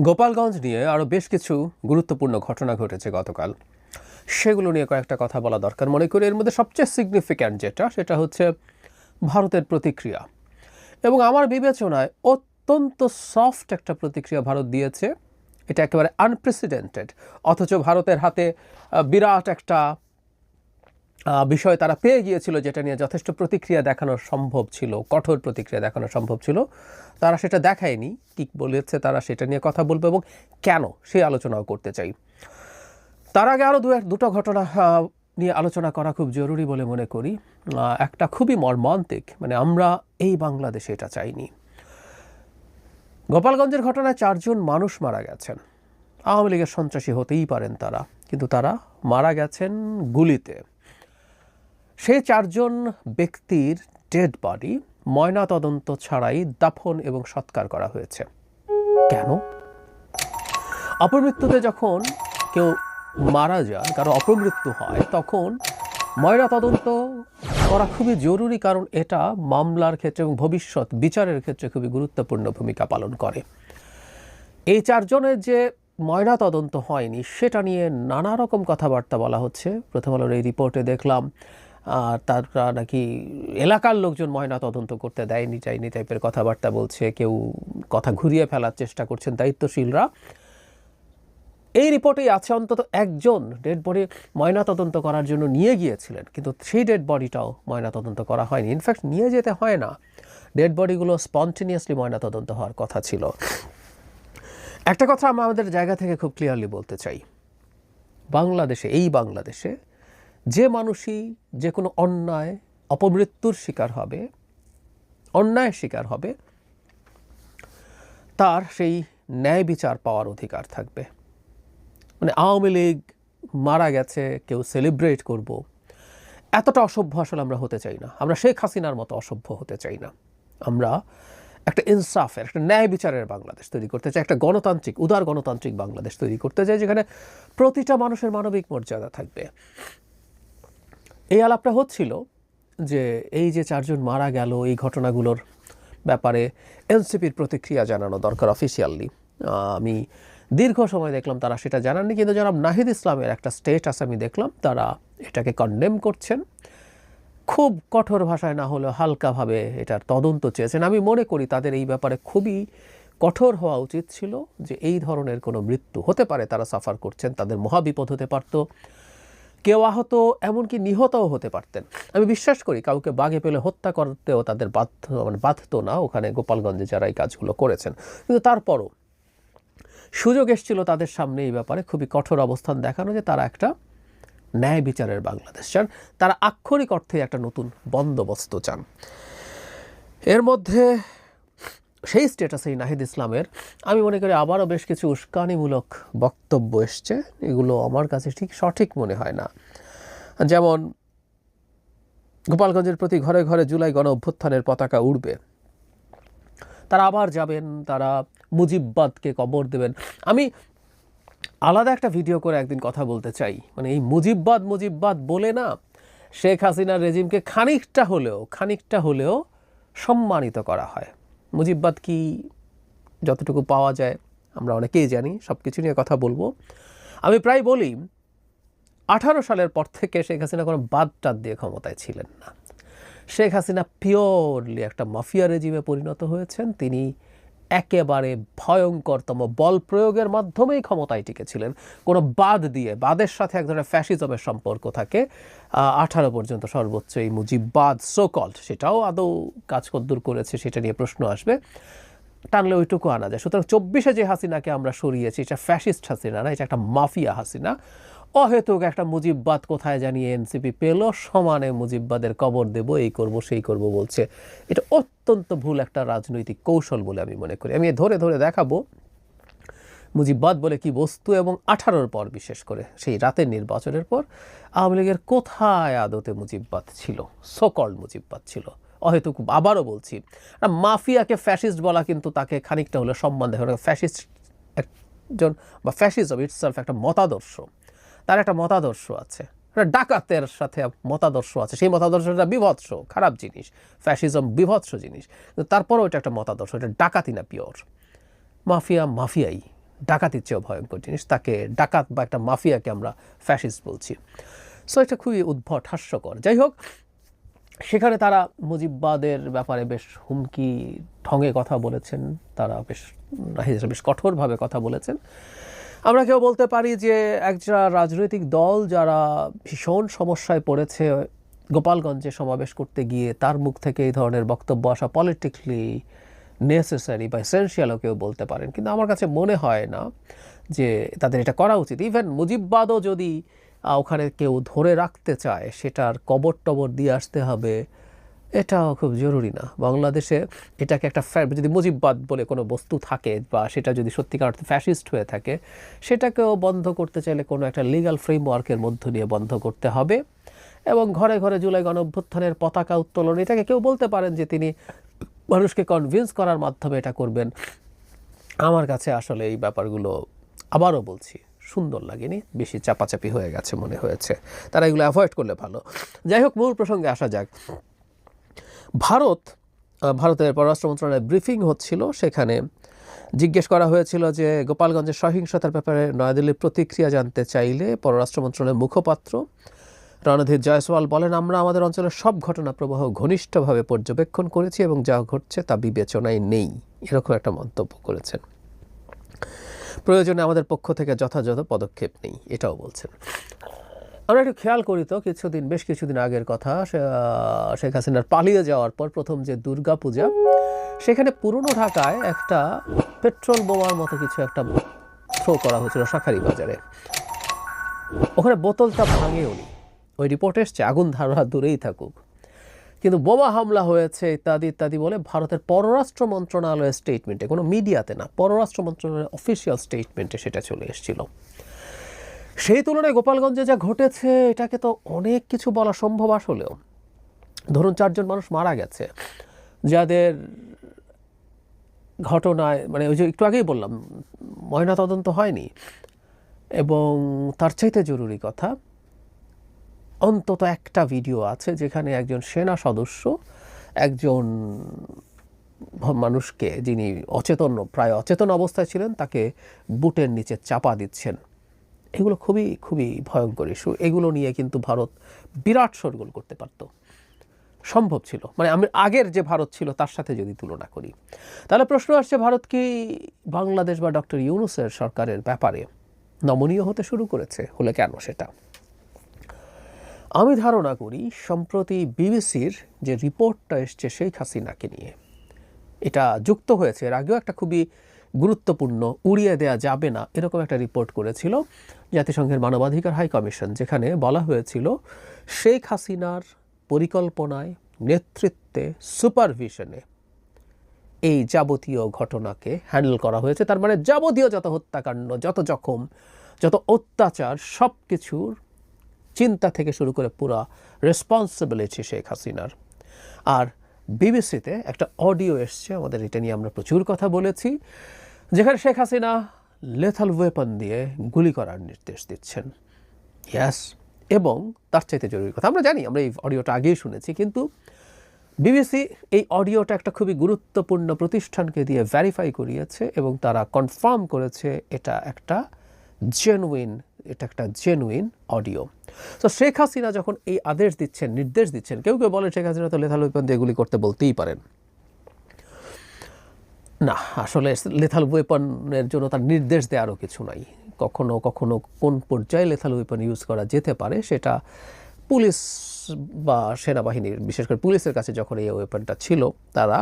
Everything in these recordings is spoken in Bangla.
গোপালগঞ্জ নিয়ে আরও বেশ কিছু গুরুত্বপূর্ণ ঘটনা ঘটেছে গতকাল। সেগুলো নিয়ে কয়েকটা কথা বলা দরকার মনে করি। এর মধ্যে সবচেয়ে সিগনিফিক্যান্ট সেটা হচ্ছে ভারতের প্রতিক্রিয়া, এবং আমার বিবেচনায় অত্যন্ত সফট একটা প্রতিক্রিয়া ভারত দিয়েছে। এটা একেবারে আনপ্রেসিডেন্টেড, অথচ ভারতের হাতে বিরাট একটা বিষয় তারা পেয়ে গিয়েছিল, যেটা নিয়ে যথেষ্ট প্রতিক্রিয়া দেখানো সম্ভব ছিল, কঠোর প্রতিক্রিয়া দেখানো সম্ভব ছিল। তারা সেটা দেখায়নি। কি বলেছে তারা, সেটা নিয়ে কথা বলবো এবং কেন সেই আলোচনাও করতে চাই। তার আগে আরও দুটো ঘটনা নিয়ে আলোচনা করা খুব জরুরি বলে মনে করি। একটা খুবই মর্মান্তিক, মানে আমরা এই বাংলাদেশে এটা চাইনি। গোপালগঞ্জের ঘটনায় 4 জন মানুষ মারা গেছেন। আওয়ামী লীগের সন্ত্রাসী হতেই পারেন তারা, কিন্তু তারা মারা গেছেন গুলিতে। সেই 4 জন ব্যক্তির ডেড বডি ময়না তদন্ত ছাড়াই দাফন এবং সৎকার করা হয়েছে। কেন? অপমৃত্যুতে যখন কেউ মারা যায়, কারো অপমৃত্যু হয়, তখন ময়না তদন্ত করা খুবই জরুরি, কারণ এটা মামলার ক্ষেত্রে এবং ভবিষ্যৎ বিচারের ক্ষেত্রে খুবই গুরুত্বপূর্ণ ভূমিকা পালন করে। এই 4 জনের যে ময়না তদন্ত হয়নি সেটা নিয়ে নানা রকম কথাবার্তা বলা হচ্ছে। প্রথম আলোর এই রিপোর্টে দেখলাম আর তারা নাকি এলাকার লোকজন ময়না তদন্ত করতে দেয়নি চাইনি টাইপের কথাবার্তা বলছে। কেউ কথা ঘুরিয়ে ফেলার চেষ্টা করছেন দায়িত্বশীলরা। এই রিপোর্টেই আছে অন্তত একজন ডেড বডি ময়না তদন্ত করার জন্য নিয়ে গিয়েছিলেন, কিন্তু সেই ডেড বডিটাও ময়না তদন্ত করা হয়নি। ইনফ্যাক্ট নিয়ে যেতে হয় না, ডেড বডিগুলো স্পন্টেনিয়াসলি ময়না তদন্ত হওয়ার কথা ছিল। একটা কথা আমরা আমাদের জায়গা থেকে খুব ক্লিয়ারলি বলতে চাই, বাংলাদেশে, এই বাংলাদেশে যে মানুষই যে কোনো অন্যায় অপমৃত্যুর শিকার হবে, অন্যায়ের শিকার হবে, তার সেই ন্যায় বিচার পাওয়ার অধিকার থাকবে। মানে আওয়ামী লীগ মারা গেছে কেউ সেলিব্রেট করব, এতটা অসভ্য আসলে আমরা হতে চাই না। আমরা শেখ হাসিনার মতো অসভ্য হতে চাই না। আমরা একটা ইনসাফের, একটা ন্যায় বিচারের বাংলাদেশ তৈরি করতে চাই, একটা গণতান্ত্রিক, উদার গণতান্ত্রিক বাংলাদেশ তৈরি করতে চাই, যেখানে প্রতিটা মানুষের মানবিক মর্যাদা থাকবে। এই আলাপটা হচ্ছিল যে এই যে 4 জন মারা গেল, এই ঘটনাগুলোর ব্যাপারে এনসিপির প্রতিক্রিয়া জানানো দরকার অফিসিয়ালি। আমি দীর্ঘ সময় দেখলাম তারা সেটা জানাননি, কিন্তু জনাব নাহিদ ইসলামের একটা স্টেটাস আমি দেখলাম, তারা এটাকে কন্ডেম করছেন। খুব কঠোর ভাষায় না হলেও হালকাভাবে এটার তদন্ত চেয়েছেন। আমি মনে করি তাদের এই ব্যাপারে খুবই কঠোর হওয়া উচিত ছিল, যে এই ধরনের কোনো মৃত্যু হতে পারে, তারা সাফার করছেন, তাদের মহাবিপদ হতে পারত, কেউ আহত এমনকি নিহতও হতে পারতেন। আমি বিশ্বাস করি কাউকে বাগে পেলে হত্যা করতেও তাদের বাধ্য না, ওখানে গোপালগঞ্জে যারা এই কাজগুলো করেছেন। কিন্তু তারপরও সুযোগ এসেছিল তাদের সামনে এই ব্যাপারে খুবই কঠোর অবস্থান দেখানো, যে তারা একটা ন্যায় বিচারের বাংলাদেশ চান, তারা আক্ষরিক অর্থে একটা নতুন বন্দোবস্ত চান। এর মধ্যে সেই স্ট্যাটাসেই নাহিদ ইসলামের আমি মনে করি আবারও বেশ কিছু উস্কানিমূলক বক্তব্য এসছে। এগুলো আমার কাছে ঠিক সঠিক মনে হয় না। যেমন গোপালগঞ্জের প্রতি ঘরে ঘরে জুলাই গণ অভ্যুত্থানের পতাকা উড়বে, তারা আবার যাবেন, তারা মুজিববাদকে কবর দেবেন। আমি আলাদা একটা ভিডিও করে একদিন কথা বলতে চাই। মানে এই মুজিববাদ বলে না শেখ হাসিনার রেজিমকে খানিকটা হলেও সম্মানিত করা হয়। মুজিববাদ কি যতটুকু পাওয়া যায় আমরা অনেকেই জানি, সব কিছু নিয়ে কথা বলবো। আমি প্রায় বলি 18 সালের পর থেকে শেখ হাসিনা কোনো বাদ দিয়ে ক্ষমতায় ছিলেন না। শেখ হাসিনা পিওরলি একটা মাফিয়া রেজিমে পরিণত হয়েছেন। তিনি একেবারে ভয়ঙ্করতম বল প্রয়োগের মাধ্যমেই ক্ষমতায় টিকেছিলেন। কোনো বাদের সাথে এক ধরনের ফ্যাসিজমের সম্পর্ক থাকে। 18 পর্যন্ত সর্বোচ্চ এই মুজিববাদ সোকল্ড, সেটাও আদৌ কাজ কদ্দূর করেছে সেটা নিয়ে প্রশ্ন আসবে, টানলে ওইটুকু আনা যায়। সুতরাং 24-এ যে হাসিনাকে আমরা সরিয়েছি, এটা ফ্যাসিস্ট হাসিনা না, এটা একটা মাফিয়া হাসিনা। অহেতুক একটা মুজিববাদ কোথায় জানিয়ে এনসিপি পেল, সমানে মুজিববাদের কবর দেব, এই করব সেই করব বলছে। এটা অত্যন্ত ভুল একটা রাজনৈতিক কৌশল বলে আমি মনে করি। আমি ধরে দেখাবো মুজিববাদ বলে কি বস্তু, এবং 18-র পর, বিশেষ করে সেই রাতের নির্বাচনের পর আওয়ামী লীগের কোথায় আদতে মুজিববাদ ছিল, সোকল্ড মুজিববাদ ছিল। অহেতুক আবারও বলছি, মাফিয়াকে ফ্যাসিস্ট বলা কিন্তু তাকে খানিকটা হলে সম্মান দেয়। ফ্যাসিস্ট একজন, বা ফ্যাসিজম ইটসেলফ একটা মতাদর্শ, তার একটা মতাদর্শ আছে, একটা ডাকাতের সাথে মতাদর্শ আছে। সেই মতাদর্শটা বিভৎস, খারাপ জিনিস, ফ্যাসিজম বিভৎস জিনিস, কিন্তু তারপরেও এটা একটা মতাদর্শ, এটা ডাকাতি না, পিওর মাফিয়াই। ডাকাতির চেয়েও ভয়ঙ্কর জিনিস। তাকে ডাকাত বা একটা মাফিয়াকে আমরা ফ্যাসিস্ট বলছি। সো এটা খুবই উদ্ভট, হাস্যকর। যাই হোক, সেখানে তারা মুজিববাদের ব্যাপারে বেশ হুমকি ঢঙে কথা বলেছেন, তারা বেশ কঠোরভাবে কথা বলেছেন। আমরা কেউ বলতে পারি যে একটা রাজনৈতিক দল যারা ভীষণ সমস্যায় পড়েছে, গোপালগঞ্জে সমাবেশ করতে গিয়ে তার মুখ থেকে এই ধরনের বক্তব্য আসা পলিটিক্যালি নেসেসারি বা এসেনশিয়ালও কেউ বলতে পারেন, কিন্তু আমার কাছে মনে হয় না যে তাদের এটা করা উচিত। ইভেন মুজিববাদও যদি ওখানে কেউ ধরে রাখতে চায়, সেটার কবর টবর দিয়ে আসতে হবে, এটাও খুব জরুরি না। বাংলাদেশে এটাকে একটা যদি মুজিববাদ বলে কোনো বস্তু থাকে বা সেটা যদি সত্যিকার অর্থে ফ্যাসিস্ট হয়ে থাকে, সেটাকেও বন্ধ করতে চাইলে কোনো একটা লিগ্যাল ফ্রেমওয়ার্কের মধ্য দিয়ে বন্ধ করতে হবে। এবং ঘরে ঘরে জুলাই গণঅভ্যুত্থানের পতাকা উত্তোলন, এটাকে কেউ বলতে পারেন যে তিনি মানুষকে কনভিন্স করার মাধ্যমে এটা করবেন। আমার কাছে আসলে এই ব্যাপারগুলো, আবারও বলছি, সুন্দর লাগেনি, বেশি চাপাচাপি হয়ে গেছে মনে হয়েছে। তারা এগুলো অ্যাভয়েড করলে ভালো। যাই হোক, মূল প্রসঙ্গে আসা যাক। ভারতের পররাষ্ট্র মন্ত্রণালয়ে ব্রিফিং হচ্ছিল, সেখানে জিজ্ঞেস করা হয়েছিল যে গোপালগঞ্জের সহিংসতার ব্যাপারে নয়াদিল্লির প্রতিক্রিয়া জানতে চাইলে পররাষ্ট্র মন্ত্রণালয়ের মুখপাত্র রণধীর জয়সওয়াল বলেন, আমরা আমাদের অঞ্চলের সব ঘটনা প্রবাহ ঘনিষ্ঠভাবে পর্যবেক্ষণ করেছি এবং যা ঘটছে তা বিবেচনায় নেই, এরকম একটা মন্তব্য করেছেন। প্রয়োজনে আমাদের পক্ষ থেকে যথাযথ পদক্ষেপ নেই, এটাও বলছেন। আমরা একটু খেয়াল করি তো, বেশ কিছুদিন আগের কথা, শেখ হাসিনার পালিয়ে যাওয়ার পর প্রথম যে দুর্গা পূজা, সেখানে পুরনো ঢাকায় একটা পেট্রোল বোমার মতো কিছু একটা থ্রো করা হয়েছিল শাঁখারী বাজারে। ওখানে বোতলটা ভাঙেওনি, ওই রিপোর্ট এসছে, আগুন ধারা দূরেই থাকুক, কিন্তু বোমা হামলা হয়েছে ইত্যাদি ইত্যাদি বলে ভারতের পররাষ্ট্র মন্ত্রণালয়ের স্টেটমেন্টে, কোনো মিডিয়াতে না, পররাষ্ট্র মন্ত্রণালয়ের অফিসিয়াল স্টেটমেন্টে সেটা চলে এসেছিল। সেই তুলনায় গোপালগঞ্জে যা ঘটেছে, এটাকে তো অনেক কিছু বলা সম্ভব। আসলেও ধরুন 4 জন মানুষ মারা গেছে, যাদের ঘটনায় মানে ওই যে একটু আগেই বললাম ময়নাতদন্ত হয়নি, এবং তার চাইতে জরুরি কথা, অন্তত একটা ভিডিও আছে যেখানে একজন সেনা সদস্য একজন মানুষকে, যিনি প্রায় অচেতন অবস্থায় ছিলেন, তাকে বুটের নিচে চাপা দিচ্ছেন। এগুলো খুবই খুবই ভয়ঙ্কর ইস্যু। এগুলো নিয়ে কিন্তু ভারত বিরাট শোরগোল করতে পারত, সম্ভব ছিল। মানে আমি আগের যে ভারত ছিল তার সাথে যদি তুলনা করি, তাহলে প্রশ্ন আসছে, ভারত কি বাংলাদেশ বা ডক্টর ইউনূসের সরকারের ব্যাপারে নমনীয় হতে শুরু করেছে? হলে কেন সেটা? আমি ধারণা করি সম্প্রতি বিবিসির যে রিপোর্টটা এসছে শেখ হাসিনাকে নিয়ে, এটা যুক্ত হয়েছে। এর আগেও একটা খুবই গুরুত্বপূর্ণ, উড়িয়ে দেয়া যাবে না এরকম একটা রিপোর্ট করেছিল জাতিসংঘের মানবাধিকার হাই কমিশন, যেখানে বলা হয়েছিল শেখ হাসিনার পরিকল্পনায়, নেতৃত্বে, সুপারভিশনে এই যাবতীয় ঘটনাকে হ্যান্ডেল করা হয়েছে। তার মানে যাবতীয় যত হত্যাকাণ্ড, যত জখম, যত অত্যাচার, সব কিছুর চিন্তা থেকে শুরু করে পুরা রেসপন্সিবিলিটি শেখ হাসিনার। আর বিবিসিতে একটা অডিও এসছে, আমাদের এটা নিয়ে আমরা প্রচুর কথা বলেছি, যেখানে শেখ হাসিনা লেথাল ওয়েপন দিয়ে গুলি করার নির্দেশ দিচ্ছেন। ইয়াস, এবং তার চাইতে জরুরি কথা, আমরা জানি, আমরা এই অডিওটা আগেই শুনেছি, কিন্তু বিবিসি এই অডিওটা একটা খুবই গুরুত্বপূর্ণ প্রতিষ্ঠানকে দিয়ে ভেরিফাই করিয়েছে এবং তারা কনফার্ম করেছে এটা একটা জেনুইন অডিও। তো শেখ হাসিনা যখন এই নির্দেশ দিচ্ছেন, কেউ কেউ বলে শেখ হাসিনা তো লেথাল ওয়েপন দিয়ে গুলি করতে বলতেই পারেন। না, আসলে লেথাল ওয়েপনের জন্য তার নির্দেশ দেওয়ারও কিছু নাই। কখনো কখনো কোন পর্যায়ে লেথাল ওয়েপন ইউজ করা যেতে পারে সেটা পুলিশ বা সেনাবাহিনীর, বিশেষ করে পুলিশের কাছে যখন এই ওয়েপনটা ছিল, তারা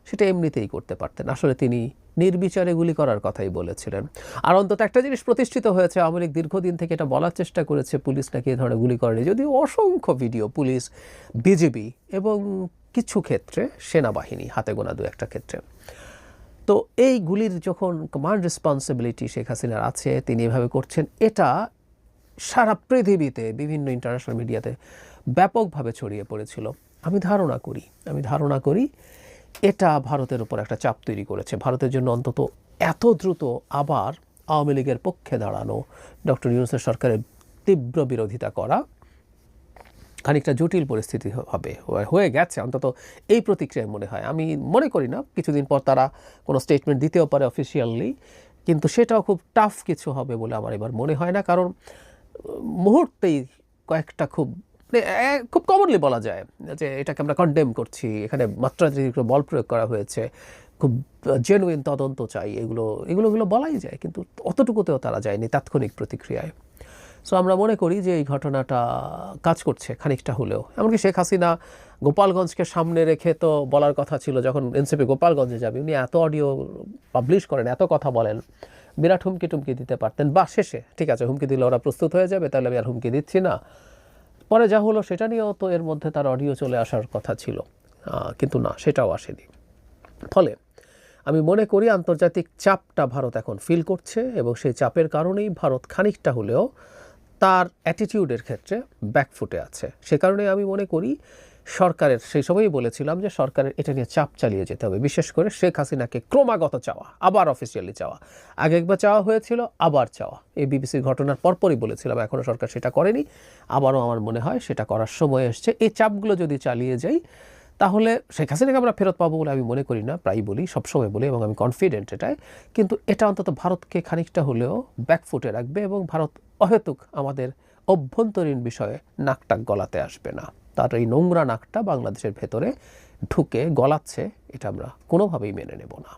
সেটা এমনিতেই করতে পারতেন। আসলে তিনি নির্বিচারে গুলি করার কথাই বলেছিলেন। আর অন্তত একটা জিনিস প্রতিষ্ঠিত হয়েছে, আওয়ামী লীগ দীর্ঘদিন থেকে এটা বলার চেষ্টা করেছে পুলিশ নাকি এ ধরনের গুলি করেনি, যদিও অসংখ্য ভিডিও পুলিশ, বিজেপি এবং কিছু ক্ষেত্রে সেনাবাহিনী, হাতে গোনা 2-1টা ক্ষেত্রে। তো এই গুলির যখন কমান্ড রেসপন্সিবিলিটি শেখ হাসিনার আছে, তিনি এভাবে করছেন, এটা সারা পৃথিবীতে বিভিন্ন ইন্টারন্যাশনাল মিডিয়াতে ব্যাপকভাবে ছড়িয়ে পড়েছিল। আমি ধারণা করি এটা ভারতের উপর একটা চাপ তৈরি করেছে। ভারতের জন্য অন্তত এত দ্রুত আবার আওয়ামী লীগের পক্ষে দাঁড়ানো, ডক্টর ইউনূসের সরকারের তীব্র বিরোধিতা করা খানিকটা জটিল পরিস্থিতি হয়ে গেছে, অন্তত এই প্রতিক্রিয়ায় মনে হয়। আমি মনে করি না কিছুদিন পর তারা কোনো স্টেটমেন্ট দিতেও পারে অফিসিয়ালি, কিন্তু সেটাও খুব টাফ কিছু হবে বলে আমার এবার মনে হয় না, কারণ মুহূর্তেই কয়েকটা খুব কমনলি বলা যায় যে এটাকে আমরা কন্ডেম করছি, এখানে মাত্রাতিরিক্ত বল প্রয়োগ করা হয়েছে, খুব জেনুইন তদন্ত চাই, এগুলো বলাই যায়, কিন্তু অতটুকুতেও তারা যায়নি তাৎক্ষণিক প্রতিক্রিয়ায়। সো আমরা মনে করি যে এই ঘটনাটা কাজ করছে খানিকটা হলেও। এমনকি শেখ হাসিনা গোপালগঞ্জকে সামনে রেখে তো বলার কথা ছিল, যখন এনসিপি গোপালগঞ্জে যাবে উনি এত অডিও পাবলিশ করেন, এত কথা বলেন, বিরাট হুমকি টুমকি দিতে পারতেন, বা শেষে ঠিক আছে হুমকি দিলে ওরা প্রস্তুত হয়ে যাবে, তাহলে আমি আর হুমকি দিচ্ছি না। পরে যা হলো সেটা নিয়েও তো এর মধ্যে তার অডিও চলে আসার কথা ছিল, কিন্তু না, সেটাও আসেনি। ফলে আমি মনে করি আন্তর্জাতিক চাপটা ভারত এখন ফিল করছে, এবং সেই চাপের কারণেই ভারত খানিকটা হলেও তার অ্যাটিটিউডের ক্ষেত্রে ব্যাকফুটে আছে। সে কারণে আমি মনে করি সরকারের, সেই সময়ই বলেছিলাম যে সরকারের এটা নিয়ে চাপ চালিয়ে যেতে হবে, বিশেষ করে শেখ হাসিনাকে ক্রমাগত চাওয়া, আবার অফিসিয়ালি চাওয়া, আগে একবার চাওয়া হয়েছিল, আবার চাওয়া, এই বিবিসির ঘটনার পরপরই বলেছিলাম, এখনও সরকার সেটা করেনি, আবারও আমার মনে হয় সেটা করার সময় এসছে। এই চাপগুলো যদি চালিয়ে যাই তাহলে শেখ হাসিনাকে আমরা ফেরত পাবো বলে আমি মনে করি না, প্রায় বলি, সবসময় বলি, এবং আমি কনফিডেন্ট এটাই, কিন্তু এটা অন্তত ভারতকে খানিকটা হলেও ব্যাকফুটে রাখবে, এবং ভারত অহেতুক আমাদের অভ্যন্তরীণ বিষয়ে নাকটাক গলাতে আসবে না। তার এই নোংরা নাকটা বাংলাদেশের ভেতরে ঢুকে গলাচ্ছে, এটা আমরা কোনোভাবেই মেনে নেব না।